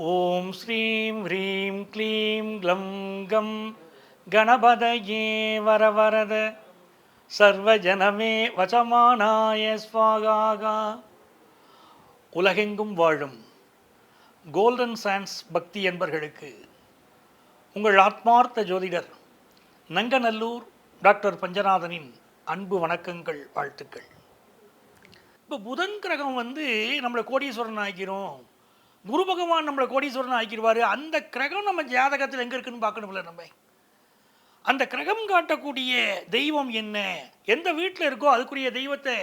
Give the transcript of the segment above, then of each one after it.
ஓம் ஸ்ரீம் ஹ்ரீம் க்ளீம் க்ளம் கம் கணபதயே வரவரத சர்வஜனமே வசமானாய ஸ்வாகாகா. உலகெங்கும் வாழும் கோல்டன் சான்ஸ் பக்தி என்பர்களுக்கு உங்கள் ஆத்மார்த்த ஜோதிடர் நங்கநல்லூர் டாக்டர் பஞ்சநாதனின் அன்பு வணக்கங்கள், வாழ்த்துக்கள். இப்போ புதன் கிரகம் நம்மளை கோடீஸ்வரன் ஆக்கிரும், குரு பகவான் நம்மளை கோடீஸ்வரன் ஆக்கிடுவார். அந்த கிரகம் நம்ம ஜாதகத்தில் எங்கே இருக்குன்னு பார்க்கணும்ல. நம்ம அந்த கிரகம் காட்டக்கூடிய தெய்வம் என்ன, எந்த வீட்டில் இருக்கோ அதுக்குரிய தெய்வத்தை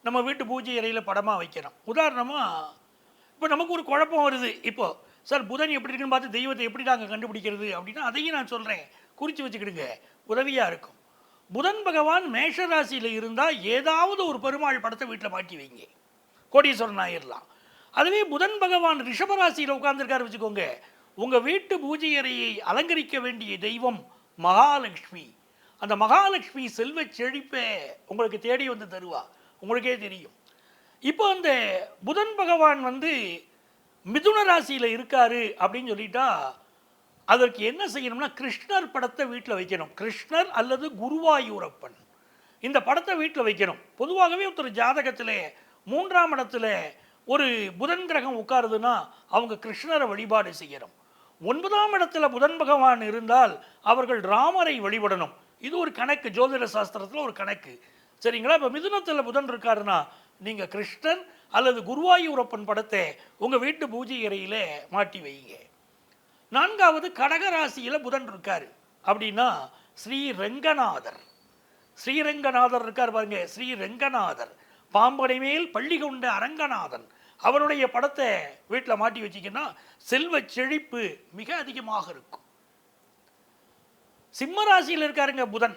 நம்ம வீட்டு பூஜை அறையில் படமாக வைக்கணும். உதாரணமாக இப்போ நமக்கு ஒரு குழப்பம் வருது. இப்போது சார் புதன் எப்படி இருக்குன்னு பார்த்து தெய்வத்தை எப்படி நாங்கள் கண்டுபிடிக்கிறது அப்படின்னா அதையும் நான் சொல்கிறேன், குறித்து வச்சுக்கிடுங்க, உதவியாக இருக்கும். புதன் பகவான் மேஷ ராசியில் இருந்தால் ஏதாவது ஒரு பெருமாள் படத்தை வீட்டில் மாட்டி வைங்க, கோடீஸ்வரன் ஆயிடலாம். அதுவே புதன் பகவான் ரிஷபராசியில் உட்கார்ந்துருக்காரு வச்சுக்கோங்க, உங்கள் வீட்டு பூஜை அறையை அலங்கரிக்க வேண்டிய தெய்வம் மகாலட்சுமி. அந்த மகாலட்சுமி செல்வ செழிப்பை உங்களுக்கு தேடி வந்து தருவா, உங்களுக்கே தெரியும். இப்போ அந்த புதன் பகவான் மிதுன ராசியில் இருக்காரு அப்படின்னு சொல்லிட்டா அதற்கு என்ன செய்யணும்னா கிருஷ்ணர் படத்தை வீட்டில் வைக்கணும். கிருஷ்ணர் அல்லது குருவாயூரப்பன் இந்த படத்தை வீட்டில் வைக்கணும். பொதுவாகவே ஒருத்தர் ஜாதகத்தில் 3ஆம் இடத்துல ஒரு புதன் கிரகம் உட்காருதுன்னா அவங்க கிருஷ்ணரை வழிபாடு செய்யணும். 9ஆம் இடத்துல புதன் பகவான் இருந்தால் அவர்கள் ராமரை வழிபடணும். இது ஒரு கணக்கு, ஜோதிட சாஸ்திரத்தில் ஒரு கணக்கு, சரிங்களா? இப்போ மிதுனத்தில் புதன் இருக்காருன்னா நீங்கள் கிருஷ்ணன் அல்லது குருவாயூரப்பன் படத்தை உங்கள் வீட்டு பூஜை அறையில் மாட்டி வைங்க. 4வது கடகராசியில் புதன் இருக்கார் அப்படின்னா ஸ்ரீரங்கநாதர். ஸ்ரீரங்கநாதர் இருக்கார் பாருங்க, ஸ்ரீரங்கநாதர், பாம்பனை மேல் பள்ளி கொண்ட அரங்கநாதன், அவருடைய படத்தை வீட்டில் மாட்டி வச்சிங்கன்னா செல்வ செழிப்பு மிக அதிகமாக இருக்கும். சிம்ம ராசியில் இருக்காருங்க புதன்.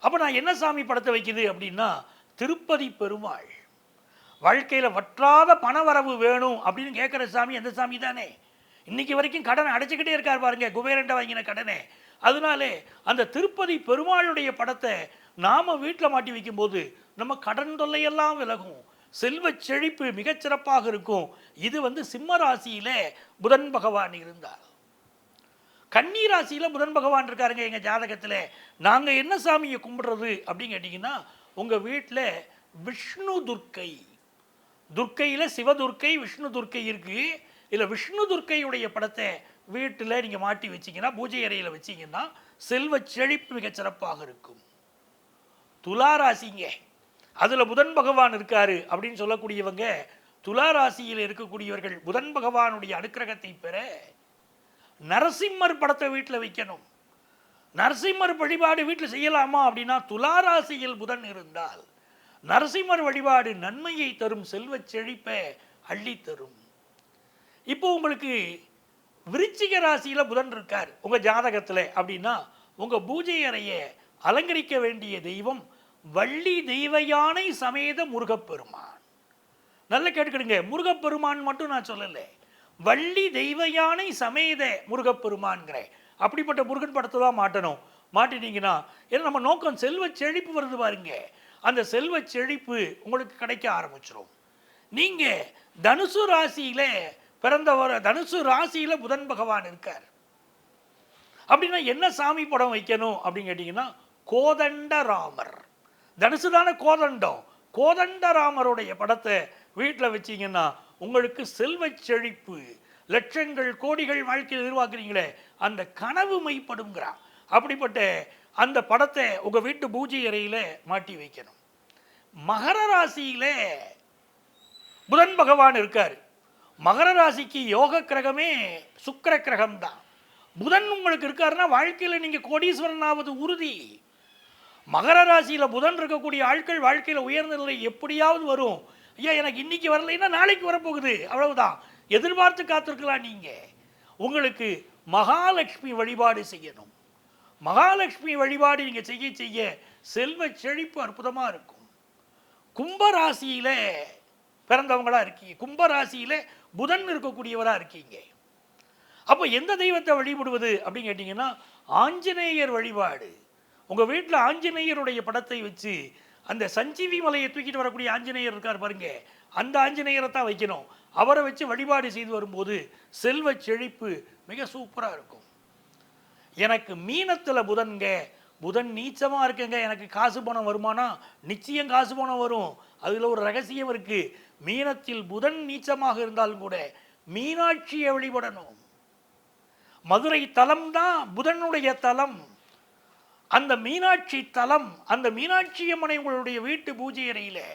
அப்போ நான் என்ன சாமி படத்தை வைக்குது அப்படின்னா திருப்பதி பெருமாள். வாழ்க்கையில் வற்றாத பணவரவு வேணும் அப்படின்னு கேட்குற சாமி அந்த சாமி தானே. இன்னைக்கு வரைக்கும் கடனை அடைச்சிக்கிட்டே இருக்கார் பாருங்க, குபேரண்ட வாங்கின கடனை. அதனாலே அந்த திருப்பதி பெருமாளுடைய படத்தை நாம் வீட்டில் மாட்டி வைக்கும்போது நம்ம கடன் தொல்லையெல்லாம் விலகும், செல்வ செழிப்பு மிகச்சிறப்பாக இருக்கும். இது சிம்ம ராசியில் புதன் பகவான் இருந்தார். கன்னி ராசியில் புதன் பகவான் இருக்காருங்க எங்கள் ஜாதகத்தில். நாங்கள் என்ன சாமியை கும்பிடுறது அப்படின்னு கேட்டிங்கன்னா உங்கள் வீட்டில் விஷ்ணு துர்க்கை, துர்க்கையில் சிவதுர்க்கை விஷ்ணு துர்க்கை இருக்குது. இல்லை விஷ்ணு துர்க்கையுடைய படத்தை வீட்டில் நீங்கள் மாட்டி வச்சிங்கன்னா பூஜை அறையில் வச்சிங்கன்னா செல்வ செழிப்பு மிகச்சிறப்பாக இருக்கும். துலா ராசிங்க, அதில் புதன் பகவான் இருக்காரு அப்படின்னு சொல்லக்கூடியவங்க, துலா ராசியில் இருக்கக்கூடியவர்கள் புதன் பகவானுடைய அனுக்கிரகத்தை பெற நரசிம்மர் படத்தை வீட்டில் வைக்கணும். நரசிம்மர் வழிபாடு வீட்டில் செய்யலாமா அப்படின்னா துலா ராசியில் புதன் இருந்தால் நரசிம்மர் வழிபாடு நன்மையை தரும், செல்வ செழிப்பை அள்ளி தரும். இப்போ உங்களுக்கு விருச்சிக ராசியில் புதன் இருக்கார் உங்கள் ஜாதகத்தில் அப்படின்னா உங்கள் பூஜை அறையை அலங்கரிக்க வேண்டிய தெய்வம் வள்ளி தெய்வ யானை சமேத முருகப்பெருமான். நல்ல கேட்டுக்கிடுங்க, முருகப்பெருமான் மட்டும் நான் சொல்லலை, வள்ளி தெய்வ யானை சமேத முருகப்பெருமான்கிறேன். அப்படிப்பட்ட முருகன் படத்தை தான் மாட்டணும். மாட்டிட்டீங்கன்னா ஏன்னா நம்ம நோக்கம் செல்வ செழிப்பு வருது பாருங்க, அந்த செல்வ செழிப்பு உங்களுக்கு கிடைக்க ஆரம்பிச்சிடும். நீங்கள் தனுசு ராசியில் பிறந்தவர், தனுசு ராசியில் புதன் பகவான் இருக்கார் அப்படின்னா என்ன சாமி படம் வைக்கணும் அப்படின்னு கேட்டிங்கன்னா கோதண்டராமர். தனுசு தானே கோதண்டம், கோதண்டராமருடைய படத்தை வீட்டில் வச்சிங்கன்னா உங்களுக்கு செல்வ செழிப்பு, லட்சங்கள் கோடிகள் வாழ்க்கையில் எதிர்பார்க்குறீங்களே அந்த கனவு மைப்படுங்கிறான். அப்படிப்பட்ட அந்த படத்தை உங்கள் வீட்டு பூஜை அறையில் மாட்டி வைக்கணும். மகர ராசியில் புதன் பகவான் இருக்கார். மகர ராசிக்கு யோக கிரகமே சுக்கிர கிரகம் தான். புதன் உங்களுக்கு இருக்காருன்னா வாழ்க்கையில் நீங்கள் கோடீஸ்வரன் ஆவது உறுதி. மகர ராசியில் புதன் இருக்கக்கூடிய ஆட்கள் வாழ்க்கையில் உயர்ந்த நிலை எப்படியாவது வரும். ஐயா எனக்கு இன்னைக்கு வரலைன்னா நாளைக்கு வரப்போகுது, அவ்வளவுதான். எதிர்பார்த்து காத்திருக்கலாம். நீங்கள் உங்களுக்கு மகாலட்சுமி வழிபாடு செய்யணும். மகாலட்சுமி வழிபாடு நீங்கள் செய்ய செய்ய செல்வ செழிப்பு அற்புதமாக இருக்கும். கும்பராசியில் பிறந்தவங்களாக இருக்கீங்க, கும்பராசியில் புதன் இருக்கக்கூடியவராக இருக்கீங்க. அப்போ எந்த தெய்வத்தை வழிபடுவது அப்படின்னு கேட்டிங்கன்னா ஆஞ்சநேயர் வழிபாடு. உங்கள் வீட்டில் ஆஞ்சநேயருடைய படத்தை வச்சு அந்த சஞ்சீவி மலையை தூக்கிட்டு வரக்கூடிய ஆஞ்சநேயர் இருக்கார் பாருங்க, அந்த ஆஞ்சநேயரை தான் வைக்கணும். அவரை வச்சு வழிபாடு செய்து வரும்போது செல்வ செழிப்பு மிக சூப்பராக இருக்கும். எனக்கு மீனத்தில் புதன்க, புதன் நீச்சமாக இருக்குங்க, எனக்கு காசு பணம் வருமானா? நிச்சயம் காசு பணம் வரும். அதில் ஒரு ரகசியம் இருக்குது. மீனத்தில் புதன் நீச்சமாக இருந்தாலும் கூட மீனாட்சியை வழிபடணும். மதுரை தலம் தான் புதனுடைய தலம். அந்த மீனாட்சி தலம், அந்த மீனாட்சி அம்மனை உங்களுடைய வீட்டு பூஜை அறையில்,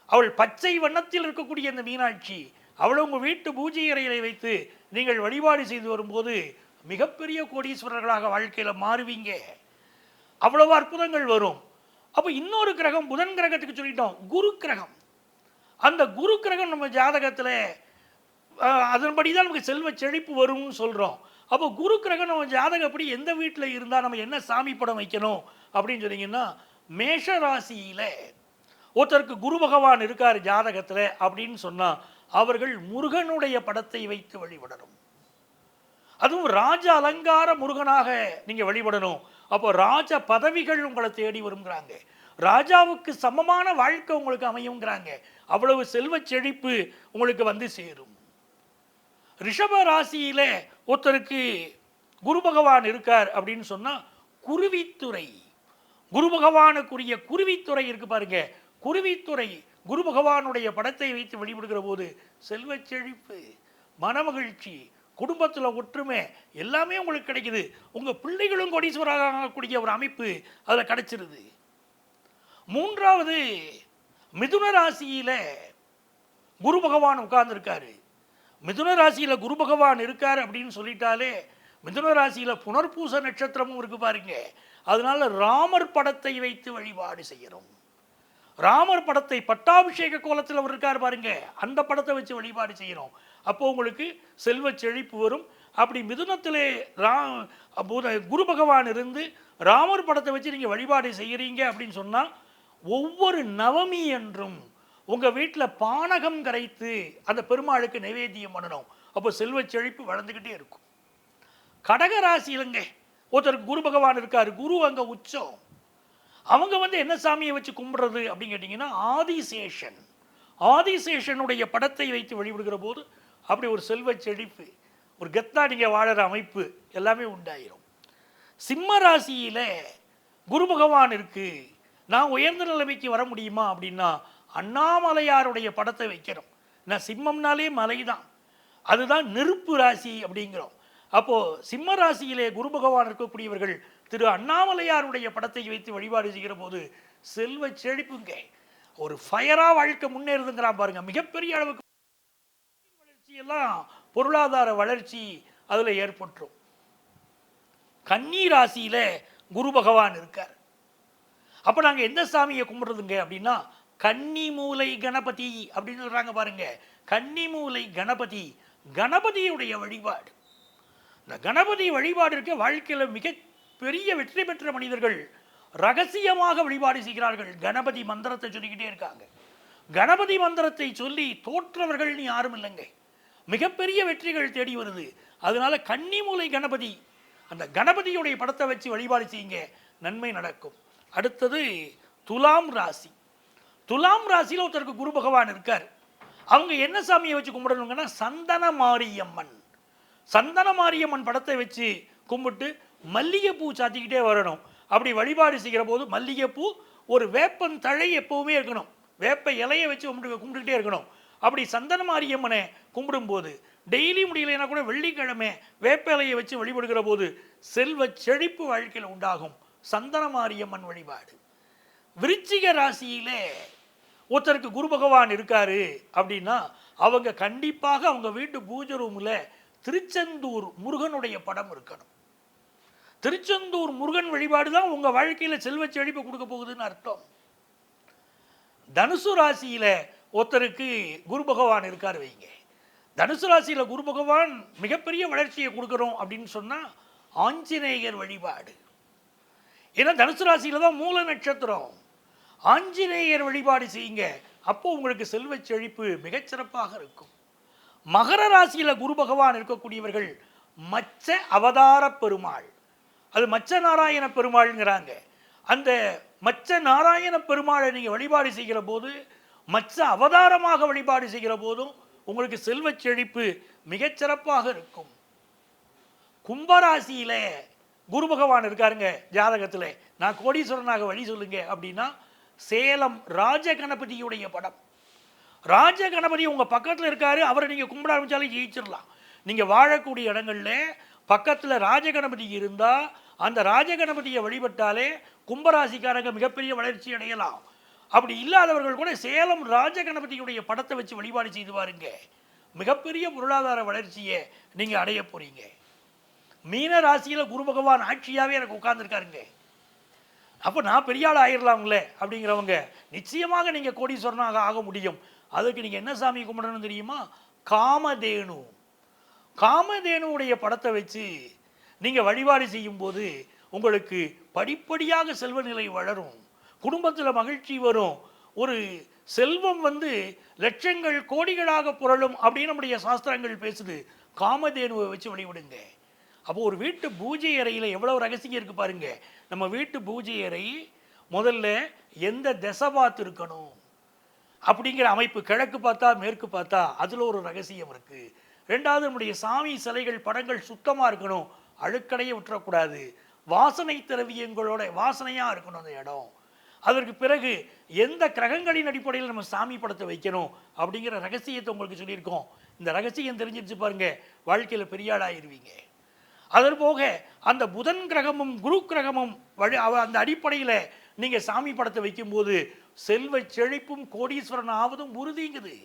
அவள் பச்சை வண்ணத்தில் இருக்கக்கூடிய அந்த மீனாட்சி, அவளை உங்கள் வீட்டு பூஜை அறையில் வைத்து நீங்கள் வழிபாடு செய்து வரும்போது மிகப்பெரிய கோடீஸ்வரர்களாக வாழ்க்கையில் மாறுவீங்க. அவ்வளவு அற்புதங்கள் வரும். அப்போ இன்னொரு கிரகம், புதன் கிரகத்துக்கு சொல்லிட்டோம், குரு கிரகம். அந்த குரு கிரகம் நம்ம ஜாதகத்தில் அதன்படி தான் நமக்கு செல்வ செழிப்பு வரும்னு சொல்கிறோம். அப்போ குரு கிரகம் நம்ம ஜாதகப்படி எந்த வீட்டில் இருந்தால் நம்ம என்ன சாமி படம் வைக்கணும் அப்படின்னு சொன்னீங்கன்னா, மேஷ ராசியில் ஒருத்தருக்கு குரு பகவான் இருக்கார் ஜாதகத்தில் அப்படின்னு சொன்னால் அவர்கள் முருகனுடைய படத்தை வைத்து வழிபடணும். அதுவும் ராஜ அலங்கார முருகனாக நீங்கள் வழிபடணும். அப்போ ராஜ பதவிகள் உங்களை தேடி வருங்கிறாங்க. ராஜாவுக்கு சமமான வாழ்க்கை உங்களுக்கு அமையுங்கிறாங்க. அவ்வளவு செல்வ செழிப்பு உங்களுக்கு வந்து சேரும். ரிஷப ராசியில் ஒருத்தருக்கு குரு பகவான் இருக்கார் அப்படின்னு சொன்னால் குருவித்துறை, குரு பகவானுக்குரிய குருவித்துறை இருக்கு பாருங்க. குருவித்துறை குரு பகவானுடைய படத்தை வைத்து வழிபடுகிற போது செல்வ செழிப்பு, மனமகிழ்ச்சி, குடும்பத்தில் ஒற்றுமை எல்லாமே உங்களுக்கு கிடைக்குது. உங்கள் பிள்ளைகளும் கோடீஸ்வரராக ஆகக்கூடிய ஒரு அமைப்பு அதில் கிடைச்சிருது. மூன்றாவது, மிதுன ராசியில் குரு பகவான் உட்கார்ந்துருக்காரு. மிதுன ராசியில் குரு பகவான் இருக்கார் அப்படின்னு சொல்லிட்டாலே, மிதுன ராசியில் புனர்பூச நட்சத்திரமும் இருக்கு பாருங்க. அதனால ராமர் படத்தை வைத்து வழிபாடு செய்யணும். ராமர் படத்தை பட்டாபிஷேக கோலத்தில் அவர் இருக்கார் பாருங்க, அந்த படத்தை வச்சு வழிபாடு செய்யணும். அப்போ உங்களுக்கு செல்வ செழிப்பு வரும். அப்படி மிதுனத்திலே குரு பகவான் இருந்து ராமர் படத்தை வச்சு நீங்கள் வழிபாடு செய்கிறீங்க அப்படின்னு சொன்னால், ஒவ்வொரு நவமி என்றும் உங்கள் வீட்டில் பானகம் கரைத்து அந்த பெருமாளுக்கு நைவேத்தியம் பண்ணணும். அப்போ செல்வ செழிப்பு வளர்ந்துக்கிட்டே இருக்கும். கடகராசியிலங்க ஒருத்தருக்கு குரு பகவான் இருக்கார், குரு அங்கே உச்சம். அவங்க என்ன சாமியை வச்சு கும்பிட்றது அப்படின்னு கேட்டிங்கன்னா, ஆதிசேஷன், ஆதிசேஷனுடைய படத்தை வைத்து வழிபடுகிற போது அப்படி ஒரு செல்வ செழிப்பு, ஒரு கெத்தா நீங்கள் வாழற அமைப்பு எல்லாமே உண்டாயிரும். சிம்ம ராசியில் குரு பகவான் இருக்கு, நான் உயர்ந்த நிலைமைக்கு வர முடியுமா அப்படின்னா அண்ணாமலையாருடைய படத்தை வைக்கிறோம். நான் சிம்மம்னாலே மலை தான், அதுதான் நெருப்பு ராசி அப்படிங்கிறோம். அப்போது சிம்ம ராசியிலே குரு பகவான் இருக்கக்கூடியவர்கள் திரு அண்ணாமலையாருடைய படத்தை வைத்து வழிபாடு செய்கிற போது செல்வ செழிப்புங்க, ஒரு ஃபயராக வாழ்க்கை முன்னேறுதுங்கிறான் பாருங்க. மிகப்பெரிய அளவுக்கு வளர்ச்சியெல்லாம், பொருளாதார வளர்ச்சி அதில் ஏற்பட்டுரும். கன்னி ராசியில் குரு பகவான் இருக்கார். அப்போ நாங்கள் எந்த சாமியை கும்பிட்றதுங்க அப்படின்னா, கன்னி மூலை கணபதி அப்படின்னு சொல்கிறாங்க பாருங்க. கன்னி மூலை கணபதி, கணபதியுடைய வழிபாடு. இந்த கணபதி வழிபாடு இருக்க வாழ்க்கையில் மிக பெரிய வெற்றி பெற்ற மனிதர்கள் ரகசியமாக வழிபாடு செய்கிறார்கள். கணபதி மந்திரத்தை சொல்லிக்கிட்டே இருக்காங்க. கணபதி மந்திரத்தை சொல்லி தோற்றவர்கள் நீ யாரும் இல்லைங்க, மிகப்பெரிய வெற்றிகள் தேடி வருது. அதனால கன்னிமூலை கணபதி, அந்த கணபதியுடைய படத்தை வச்சு வழிபாடு செய்யுங்க, நன்மை நடக்கும். அடுத்தது துலாம் ராசி. துலாம் ராசியில் ஒருத்தருக்கு குரு பகவான் இருக்கார். அவங்க என்ன சாமியை வச்சு கும்பிடணுங்கன்னா, சந்தன மாரியம்மன், சந்தன மாரியம்மன் படத்தை வச்சு கும்பிட்டு மல்லிகைப்பூ சாத்திக்கிட்டே வரணும். அப்படி வழிபாடு செய்கிற போது மல்லிகைப்பூ, ஒரு வேப்பன் தழை எப்போவுமே இருக்கணும், வேப்ப இலையை வச்சு கும்பிட்டுக்கிட்டே இருக்கணும். அப்படி சந்தன மாரியம்மனை கும்பிடும்போது டெய்லி முடியலைன்னா கூட வெள்ளிக்கிழமை வேப்ப இலையை வச்சு வழிபடுகிற போது செல்வ செழிப்பு வாழ்க்கையில் உண்டாகும். சந்தன மாரியம்மன் வழிபாடு. விருச்சிக ராசியிலே ஒருத்தருக்கு குரு பகவான் இருக்காரு அப்படின்னா அவங்க கண்டிப்பாக அவங்க வீட்டு பூஜை ரூமில் திருச்செந்தூர் முருகனுடைய படம் இருக்கணும். திருச்செந்தூர் முருகன் வழிபாடு தான் உங்கள் வாழ்க்கையில் செல்வ செழிப்பை கொடுக்க போகுதுன்னு அர்த்தம். தனுசு ராசியில் ஒருத்தருக்கு குரு பகவான் இருக்கார் வைங்க. தனுசு ராசியில் குரு பகவான் மிகப்பெரிய வளர்ச்சியை கொடுக்குறோம் அப்படின்னு சொன்னால் ஆஞ்சநேயர் வழிபாடு. ஏன்னா தனுசு ராசியில் தான் மூல நட்சத்திரம். ஆஞ்சநேயர் வழிபாடு செய்யுங்க, அப்போ உங்களுக்கு செல்வ செழிப்பு மிகச்சிறப்பாக இருக்கும். மகர ராசியில் குரு பகவான் இருக்கக்கூடியவர்கள் மச்ச அவதார பெருமாள், அது மச்ச நாராயண பெருமாள்ங்கிறாங்க. அந்த மச்ச நாராயண பெருமாளை நீங்கள் வழிபாடு செய்கிற போது, மச்ச அவதாரமாக வழிபாடு செய்கிற போதும் உங்களுக்கு செல்வச் செழிப்பு மிகச்சிறப்பாக இருக்கும். கும்பராசியில குரு பகவான் இருக்காருங்க ஜாதகத்தில். நான் கோடீஸ்வரனாக வழி சொல்லுங்க அப்படின்னா சேலம் ராஜகணபதியுடைய படம். ராஜகணபதி உங்கள் பக்கத்தில் இருக்காரு, அவரை நீங்கள் கும்பிட ஆரம்பித்தாலே ஜெயிச்சிடலாம். நீங்கள் வாழக்கூடிய இடங்கள்ல பக்கத்தில் ராஜகணபதி இருந்தால் அந்த ராஜகணபதியை வழிபட்டாலே கும்பராசிக்காரங்க மிகப்பெரிய வளர்ச்சி அடையலாம். அப்படி இல்லாதவர்கள் கூட சேலம் ராஜகணபதியுடைய படத்தை வச்சு வழிபாடு செய்து பாருங்க, மிகப்பெரிய பொருளாதார வளர்ச்சியை நீங்கள் அடைய போறீங்க. மீன ராசியில் குரு பகவான் ஆட்சியாகவே எனக்கு உட்கார்ந்துருக்காருங்க. அப்போ நான் பெரிய ஆள் ஆயிடலாம்ல அப்படிங்கிறவங்க நிச்சயமாக நீங்கள் கோடீஸ்வரனாக ஆக முடியும். அதுக்கு நீங்கள் என்ன சாமி கும்பிடணும் தெரியுமா? காமதேனு. காமதேனுடைய படத்தை வச்சு நீங்கள் வழிபாடு செய்யும்போது உங்களுக்கு படிப்படியாக செல்வ நிலை வளரும், குடும்பத்தில் மகிழ்ச்சி வரும், ஒரு செல்வம் லட்சங்கள் கோடிகளாக புரளும் அப்படின்னு நம்முடைய சாஸ்திரங்கள் பேசுது. காமதேனுவை வச்சு வழிபடுங்க. அப்போ ஒரு வீட்டு பூஜை அறையில் எவ்வளோ ரகசியம் இருக்குது பாருங்க. நம்ம வீட்டு பூஜை அறை முதல்ல எந்த திசை பார்த்து இருக்கணும் அப்படிங்கிற அமைப்பு, கிழக்கு பார்த்தா மேற்கு பார்த்தா, அதில் ஒரு ரகசியம் இருக்குது. ரெண்டாவது, நம்முடைய சாமி சிலைகள் படங்கள் சுத்தமாக இருக்கணும், அழுக்கடையை விட்டுறக்கூடாது, வாசனை திரவியங்களோட வாசனையாக இருக்கணும் அந்த இடம். அதற்கு பிறகு எந்த கிரகங்களின் அடிப்படையில் நம்ம சாமி படத்தை வைக்கணும் அப்படிங்கிற ரகசியத்தை உங்களுக்கு சொல்லியிருக்கோம். இந்த ரகசியம் தெரிஞ்சிருச்சு பாருங்க, வாழ்க்கையில் பெரிய ஆளாயிருவீங்க. அதற்போக அந்த புதன் கிரகமும் குரு கிரகமும் அந்த அடிப்படையில் நீங்கள் சாமி படத்தை வைக்கும்போது செல்வ செழிப்பும் கோடீஸ்வரன் ஆவதும் உறுதிங்குது.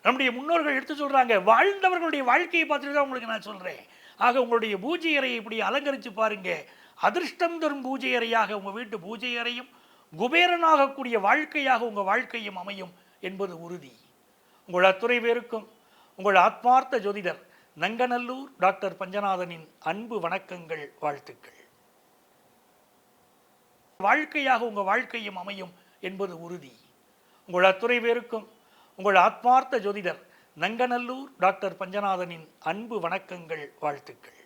நம்முடைய முன்னோர்கள் எடுத்து சொல்கிறாங்க, வாழ்ந்தவர்களுடைய வாழ்க்கையை பார்த்துட்டு தான் உங்களுக்கு நான் சொல்கிறேன். ஆக உங்களுடைய பூஜை அறையை இப்படி அலங்கரித்து பாருங்க. அதிர்ஷ்டம் தரும் பூஜை அறையாக உங்கள் வீட்டு பூஜை அறையும் குபேரனாகக்கூடிய வாழ்க்கையாக உங்கள் வாழ்க்கையும் அமையும் என்பது உறுதி. உங்கள் அத்துறை பேருக்கும் உங்கள் ஆத்மார்த்த ஜோதிடர் நங்கநல்லூர் டாக்டர் பஞ்சநாதனின் அன்பு வணக்கங்கள், வாழ்த்துக்கள். வாழ்க்கையாக உங்கள் வாழ்க்கையும் அமையும் என்பது உறுதி. உங்கள் அத்துறை பேருக்கும் உங்கள் ஆத்மார்த்த ஜோதிடர் நங்கநல்லூர் டாக்டர் பஞ்சநாதனின் அன்பு வணக்கங்கள், வாழ்த்துக்கள்.